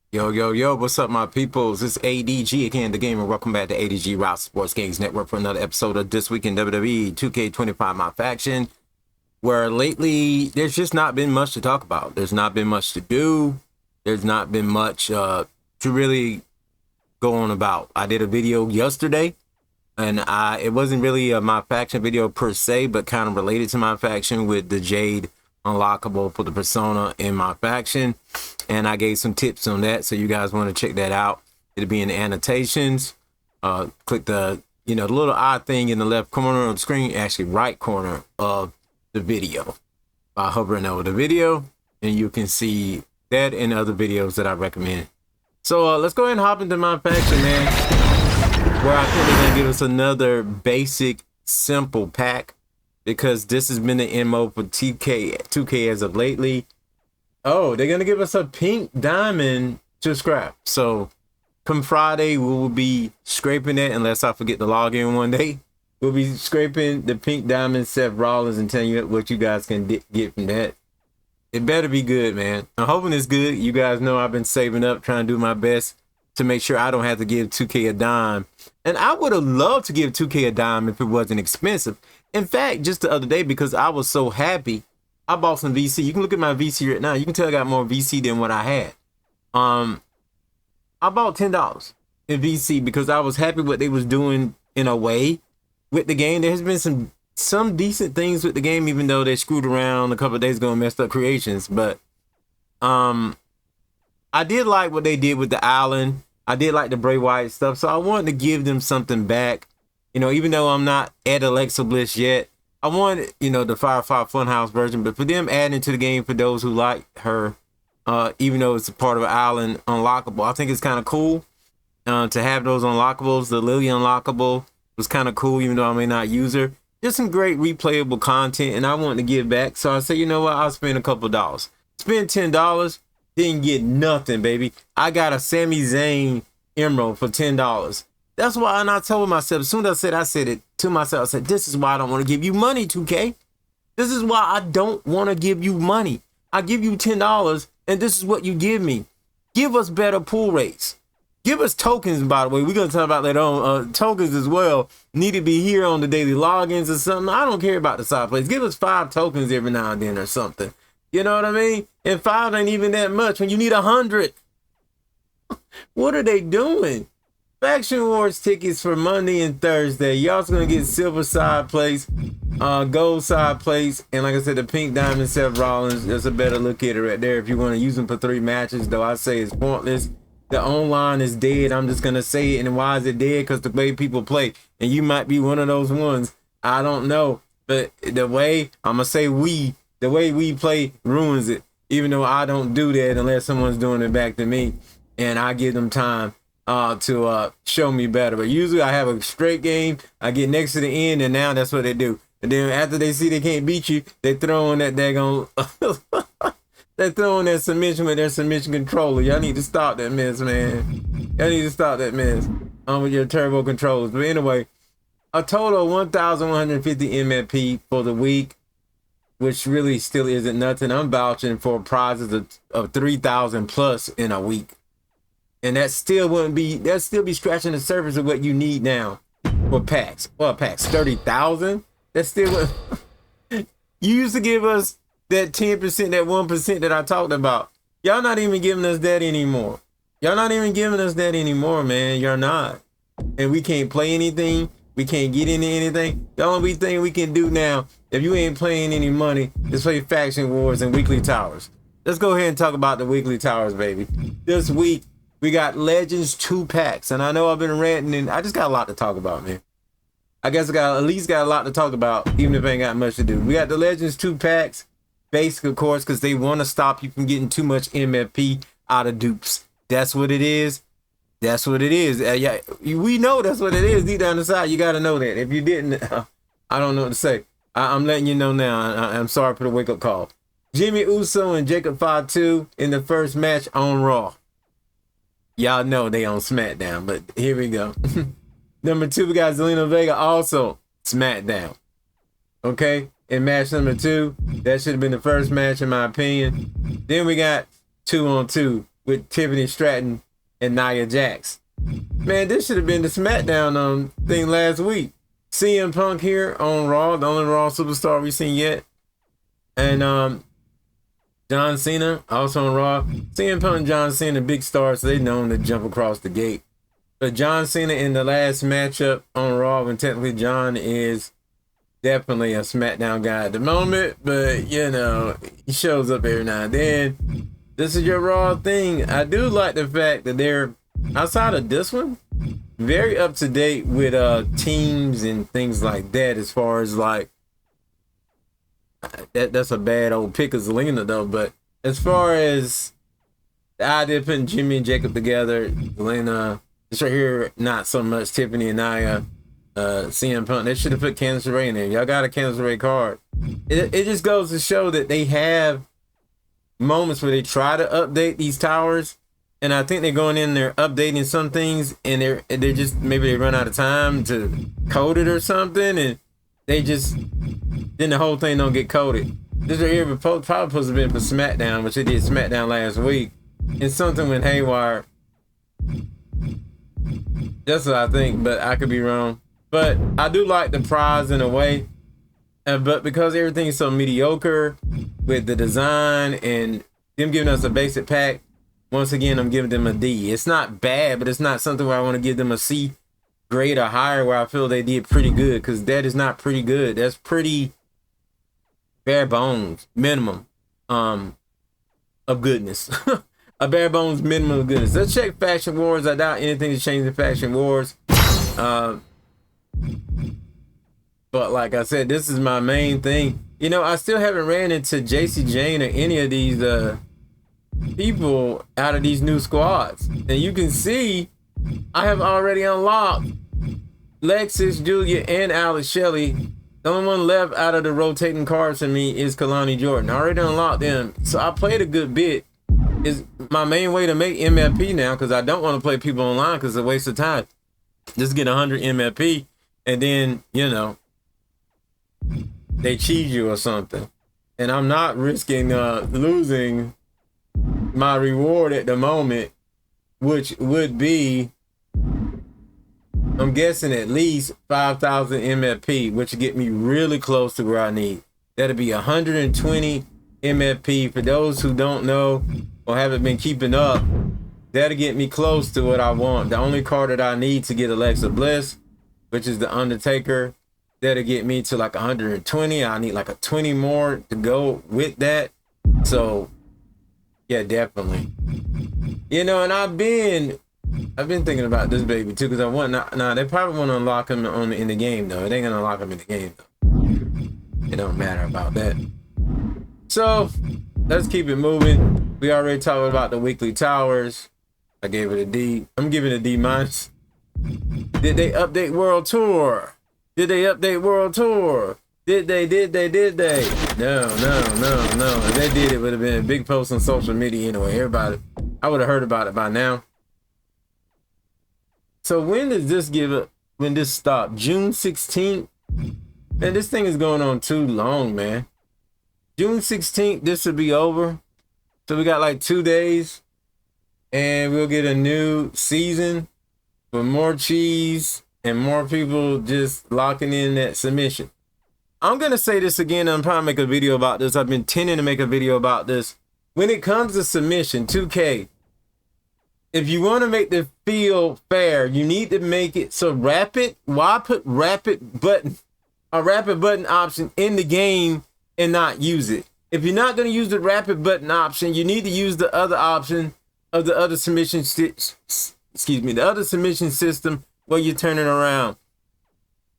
Yo, yo, yo, what's up, my peoples? It's ADG again, the gamer. Welcome back to ADG Rock Sports Games Network for another episode of This Week in WWE 2K25 My Faction, where lately there's just not been much to talk about. There's not been much to do. There's not been much to really go on about. I did a video yesterday, and it wasn't really a My Faction video per se, but kind of related to My Faction with the Jade unlockable for the persona in My Faction, and I gave some tips on that, so you guys want to check that out. It'll be in the annotations. Click the the little eye thing in the left corner of the screen, actually right corner of the video, by hovering over the video, and you can see that and other videos that I recommend. So let's go ahead and hop into My Faction, man, where I think they're gonna give us another basic simple pack, because this has been the MO for 2K as of lately. Oh, they're going to give us a pink diamond to scrap. So come Friday, we will be scraping that, unless I forget to log in one day. We'll be scraping the pink diamond Seth Rollins and telling you what you guys can get from that. It better be good, man. I'm hoping it's good. You guys know I've been saving up, trying to do my best to make sure I don't have to give 2K a dime. And I would have loved to give 2K a dime if it wasn't expensive. In fact, just the other day, because I was so happy, I bought some VC. You can look at my VC right now. You can tell I got more VC than what I had. I bought $10 in VC because I was happy what they was doing in a way with the game. There has been some decent things with the game, even though they screwed around a couple of days ago and messed up creations. But I did like what they did with the island. I did like the Bray Wyatt stuff, so I wanted to give them something back. Even though I'm not at Alexa Bliss yet, I wanted, the Firefly Funhouse version, but for them adding to the game for those who like her, even though it's a part of an island unlockable, I think it's kind of cool to have those unlockables. The Lily unlockable was kind of cool, even though I may not use her. Just some great replayable content, and I wanted to give back. So I said, you know what, I'll spend a couple dollars. Spend $10, didn't get nothing, baby. I got a Sami Zayn Emerald for $10. That's why, and I told myself, as soon as I said it to myself, I said, this is why I don't want to give you money, 2K. This is why I don't want to give you money. I give you $10, and this is what you give me. Give us better pool rates. Give us tokens, by the way. We're going to talk about that on tokens as well. Need to be here on the daily logins or something. I don't care about the side plays. Give us 5 tokens every now and then or something. You know what I mean? And 5 ain't even that much when you need 100. What are they doing? Faction Wars tickets for Monday and Thursday. Y'all also gonna get silver side plates, gold side plates, and like I said, the pink diamond Seth Rollins. That's a better look at it right there. If you want to use them for 3 matches, though I say it's pointless. The online is dead. I'm just gonna say it. And why is it dead? Because the way people play, and you might be one of those ones. I don't know, but the way the way we play ruins it. Even though I don't do that unless someone's doing it back to me, and I give them time to show me better. But usually I have a straight game, I get next to the end, and now that's what they do. And then after they see they can't beat you, they throw in that daggone they throw in that submission with their submission controller. Y'all need to stop that mess, man. Y'all need to stop that mess with your turbo controllers. But anyway, a total of 1,150 MFP for the week, which really still isn't nothing. I'm vouching for prizes of 3,000 plus in a week. And that still be scratching the surface of what you need now for packs. Well, packs 30,000. That's still what you used to give us, that 10%, that 1% that I talked about. Y'all not even giving us that anymore. Y'all not even giving us that anymore, man. You're not. And we can't play anything. We can't get into anything. The only thing we can do now, if you ain't playing any money, is play Faction Wars and Weekly Towers. Let's go ahead and talk about the Weekly Towers, baby. This week, we got Legends 2 packs, and I know I've been ranting, and I just got a lot to talk about, man. I guess I at least got a lot to talk about, even if I ain't got much to do. We got the Legends 2 packs, basic, of course, because they want to stop you from getting too much MFP out of dupes. That's what it is. That's what it is. Yeah, we know that's what it is. Deep down inside, you got to know that. If you didn't, I don't know what to say. I'm letting you know now. I'm sorry for the wake-up call. Jimmy Uso and Jacob Fatu in the first match on Raw. Y'all know they on SmackDown, but here we go. Number 2, we got Zelina Vega, also SmackDown. Okay, in match number 2, that should have been the first match in my opinion. Then we got 2-on-2 with Tiffany Stratton and Nia Jax. Man, this should have been the SmackDown thing last week. CM Punk here on Raw, the only Raw superstar we've seen yet. And John Cena also on Raw. CM Punk and John Cena, big stars, so they known to jump across the gate. But John Cena in the last matchup on Raw, when technically John is definitely a SmackDown guy at the moment, but you know, he shows up every now and then. This is your Raw thing. I do like the fact that they're, outside of this one, very up to date with teams and things like that, as far as like that's a bad old pick of Zelina though, but as far as the idea of putting Jimmy and Jacob together, Zelina, this right here, not so much Tiffany and Nia, CM Punk, they should have put Candice LeRae in there. Y'all got a Candice LeRae card. It just goes to show that they have moments where they try to update these towers, and I think they're going in there updating some things, and they're just, maybe they run out of time to code it or something, and they just, then the whole thing don't get coded. This right here probably supposed to have been for SmackDown, which they did SmackDown last week, and something went haywire. That's what I think, but I could be wrong. But I do like the prize in a way, but because everything's so mediocre with the design and them giving us a basic pack, once again, I'm giving them a D. It's not bad, but it's not something where I want to give them a C grade or higher, where I feel they did pretty good, because that is not pretty good. That's pretty bare bones minimum of goodness. A bare bones minimum of goodness. Let's check Faction Wars. I doubt anything has changed in Faction Wars. But like I said, this is my main thing. You know, I still haven't ran into JC Jane or any of these people out of these new squads. And you can see I have already unlocked Lexus, Julia, and Alex Shelley. The only one left out of the rotating cards for me is Kalani Jordan. I already unlocked them. So I played a good bit. Is my main way to make MFP now, because I don't want to play people online because it's a waste of time. Just get 100 MFP and then, you know, they cheat you or something. And I'm not risking losing my reward at the moment, which would be, I'm guessing, at least 5,000 MFP, which would get me really close to where I need. That'll be 120 MFP. For those who don't know or haven't been keeping up, that'll get me close to what I want. The only card that I need to get Alexa Bliss, which is the Undertaker, that'll get me to like 120. I need like a 20 more to go with that. So yeah, definitely. You know, and I've been thinking about this baby too, because I want, nah, they probably want to unlock him in the game though. It ain't gonna unlock him in the game though. It don't matter about that. So let's keep it moving. We already talked about the weekly towers. I gave it a D. I'm giving it a D minus. Did they update World Tour? Did they update World Tour? Did they? No. If they did, it would have been a big post on social media anyway. Everybody, I would have heard about it by now. So when does this when this stop? June 16th? Man, this thing is going on too long, man. June 16th, this will be over. So we got like 2 days and we'll get a new season with more cheese and more people just locking in that submission. I'm going to say this again. I'm probably make a video about this. I've been tending to make a video about this. When it comes to submission, 2K, if you want to make the feel fair, you need to make it so rapid. Why put a rapid button option in the game and not use it? If you're not going to use the rapid button option, you need to use the other option of the other submission, the other submission system where you turn it around.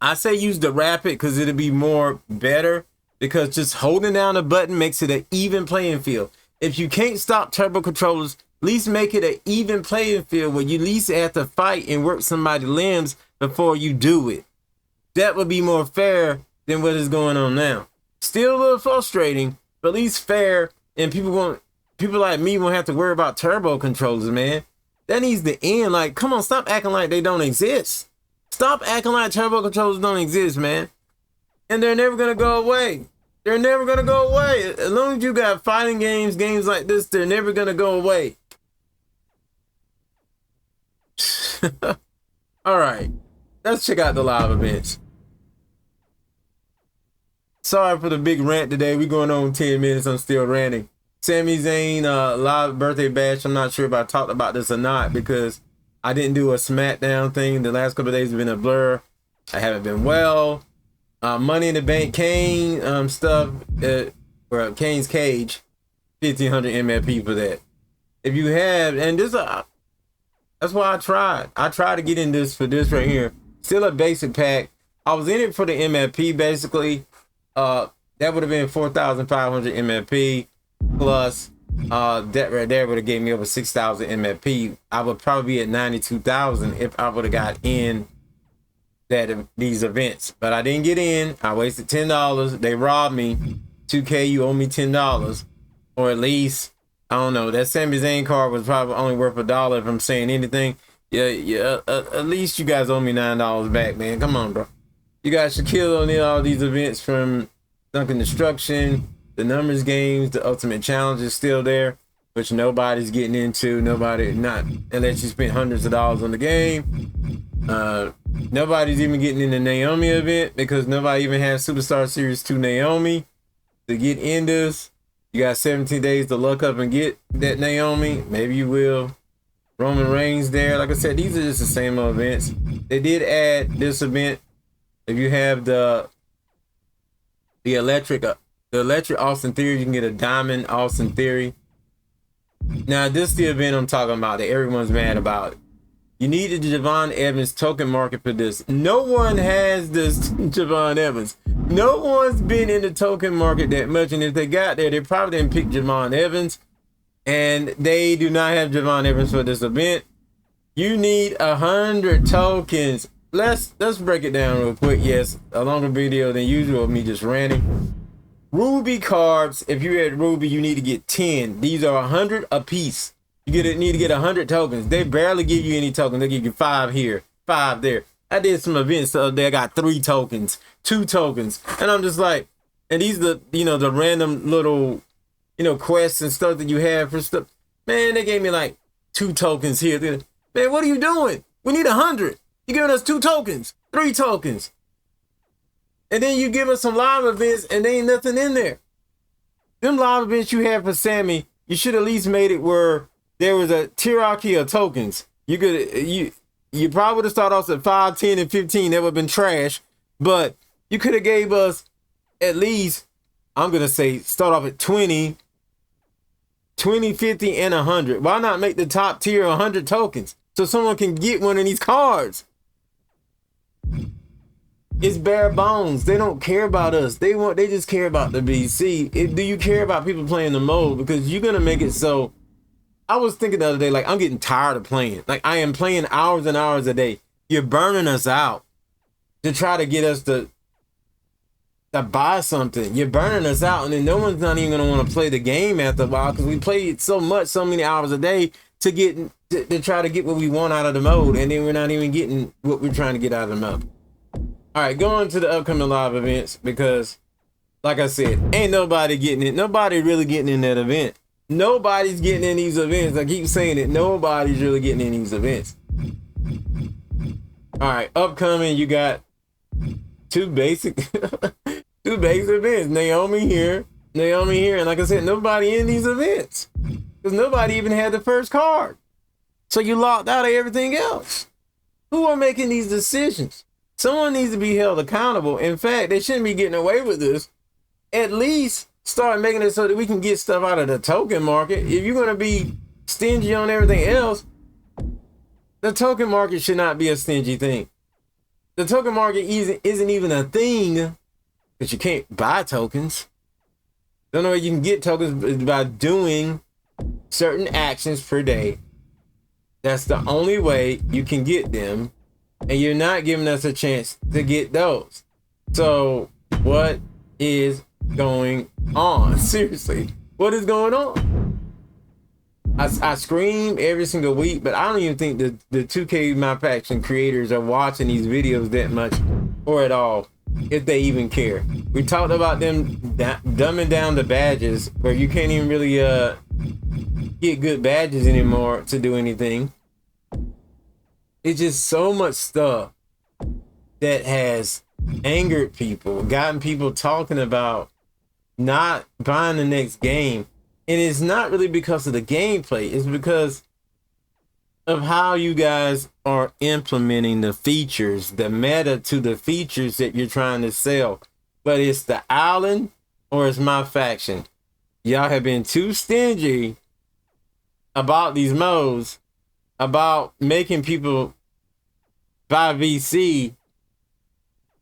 I say use the rapid because it'll be more better, because just holding down a button makes it an even playing field. If you can't stop turbo controllers, at least make it an even playing field where you at least have to fight and work somebody's limbs before you do it. That would be more fair than what is going on now. Still a little frustrating, but at least fair, and people like me won't have to worry about turbo controllers, man. That needs to end. Like, come on, stop acting like they don't exist. Stop acting like turbo controllers don't exist, man. And they're never gonna go away. They're never gonna go away. As long as you got fighting games like this, they're never gonna go away. All right, let's check out the live events. Sorry for the big rant today. We're going on 10 minutes. I'm still ranting. Sami Zayn live birthday bash. I'm not sure if I talked about this or not because I didn't do a SmackDown thing. The last couple of days have been a blur. I haven't been well. Money in the Bank Kane stuff. Well, Kane's Cage. 1,500 MFP for that. If you have, and this, that's why I tried. I tried to get in this for this right here. Still a basic pack. I was in it for the MFP basically. That would have been 4,500 MFP plus that right there would have gave me over 6,000 MFP. I would probably be at 92,000 if I would have got in these events, but I didn't get in. I wasted $10. They robbed me. 2K, you owe me $10, or at least I don't know. That Sami Zayn card was probably only worth $1 if I'm saying anything. Yeah. At least you guys owe me $9 back, man. Come on, bro. You guys should kill on all these events from Sunken Destruction, the numbers games, the Ultimate Challenge is still there, which nobody's getting into. Nobody, not unless you spent hundreds of dollars on the game. Nobody's even getting in the Naomi event because nobody even has Superstar Series 2 Naomi to get in this. You got 17 days to look up and get that Naomi. Maybe you will. Roman Reigns there. Like I said, these are just the same events. They did add this event. If you have the electric Austin Theory, you can get a diamond Austin Theory. Now, this is the event I'm talking about that everyone's mad about. You need the Javon Evans token market for this. No one has this Javon Evans. No one's been in the token market that much, and if they got there, they probably didn't pick Javon Evans, and they do not have Javon Evans for this event. You need 100 tokens. Let's break it down real quick. Yes, a longer video than usual of me just ranting. Ruby cards. If you're at Ruby, you need to get 10. These are 100 a piece. You need to get 100 tokens. They barely give you any tokens. They give you 5 here, 5 there. I did some events the other day. I got 3 tokens, 2 tokens, and I'm just like, and these the the random little quests and stuff that you have for stuff. Man, they gave me like 2 tokens here. Man, what are you doing? We need 100. You're giving us 2 tokens, 3 tokens, and then you give us some live events, and there ain't nothing in there. Them live events you have for Sammy, you should at least made it where there was a hierarchy of tokens. You probably would have started off at 5, 10, and 15. That would have been trash. But you could have gave us at least, I'm going to say, start off at 20, 50, and 100. Why not make the top tier 100 tokens so someone can get one of these cards? It's bare bones. They don't care about us. They just care about the BC. Do you care about people playing the mode? Because you're going to make it so. I was thinking the other day, like, I'm getting tired of playing. Like, I am playing hours and hours a day. You're burning us out to try to get us to buy something. You're burning us out, and then no one's not even going to want to play the game after a while because we played so many hours a day to try to get what we want out of the mode, and then we're not even getting what we're trying to get out of the mode. All right, going to the upcoming live events because, like I said, ain't nobody getting it. Nobody really getting in that event. Nobody's getting in these events. I keep saying it. Nobody's really getting in these events. All right, upcoming, you got 2 basic events. Naomi here, and like I said, nobody in these events because nobody even had the first card. So you locked out of everything else. Who are making these decisions? Someone needs to be held accountable. In fact, they shouldn't be getting away with this. At least start making it so that we can get stuff out of the token market. If you're going to be stingy on everything else, the token market should not be a stingy thing. The token market isn't even a thing because you can't buy tokens. The only way you can get tokens is by doing certain actions per day. That's the only way you can get them, and you're not giving us a chance to get those. So what is going on? Seriously, what is going on? I scream every single week, but I don't even think the 2K MyFaction creators are watching these videos that much or at all, if they even care. We talked about them dumbing down the badges where you can't even really get good badges anymore to do anything. it's just so much stuff that has angered people, gotten people talking about not buying the next game. And it's not really because of the gameplay. It's because of how you guys are implementing the features, the meta to the features that you're trying to sell. But it's the island or it's MyFaction. Y'all have been too stingy about these modes, about making people buy VC,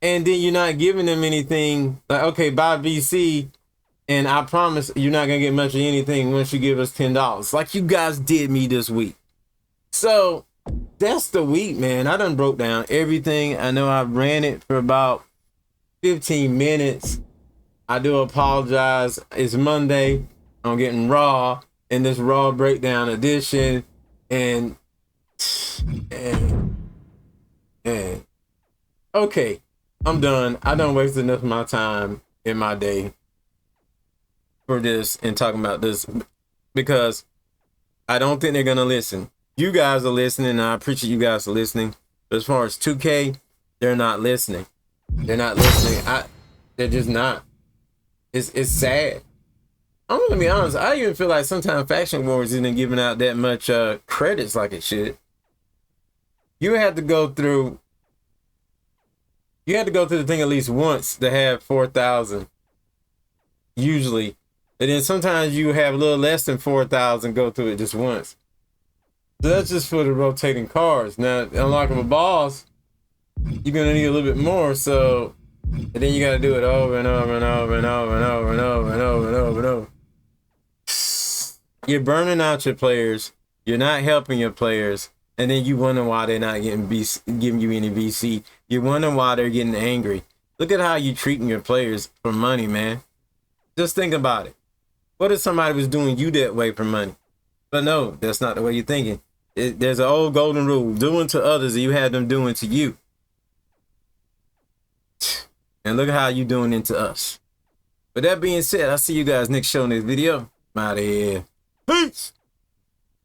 and then you're not giving them anything. Like, okay, buy VC, and I promise you're not gonna get much of anything once you give us $10, like you guys did me this week. So that's the week, man. I done broke down everything. I know I ran it for about 15 minutes. I do apologize. It's Monday. I'm getting raw in this raw breakdown edition, and okay, I'm done. I done wasted enough of my time in my day for this and talking about this, because I don't think they're gonna listen. You guys are listening, and I appreciate you guys are listening. But as far as 2K, they're not listening. They're not listening. They're just not. It's sad. I'm gonna be honest. I even feel like sometimes Faction Wars isn't giving out that much credits like it should. You have to go through the thing at least once to have 4,000. Usually. And then sometimes you have a little less than 4,000 go through it just once. So that's just for the rotating cards. Now, unlocking a boss, you're gonna need a little bit more. So, and then you gotta do it over and over and over and over and over and over and over and over and over. You're burning out your players. You're not helping your players, and then you wonder why they're not giving you any VC. You wonder why they're getting angry. Look at how you treating your players for money, man. Just think about it. What if somebody was doing you that way for money? But no, that's not the way you're thinking. There's an old golden rule: doing to others and you had them doing to you. And look at how you doing into us. With that being said, I'll see you guys next show, next video. I'm out of here. Peace.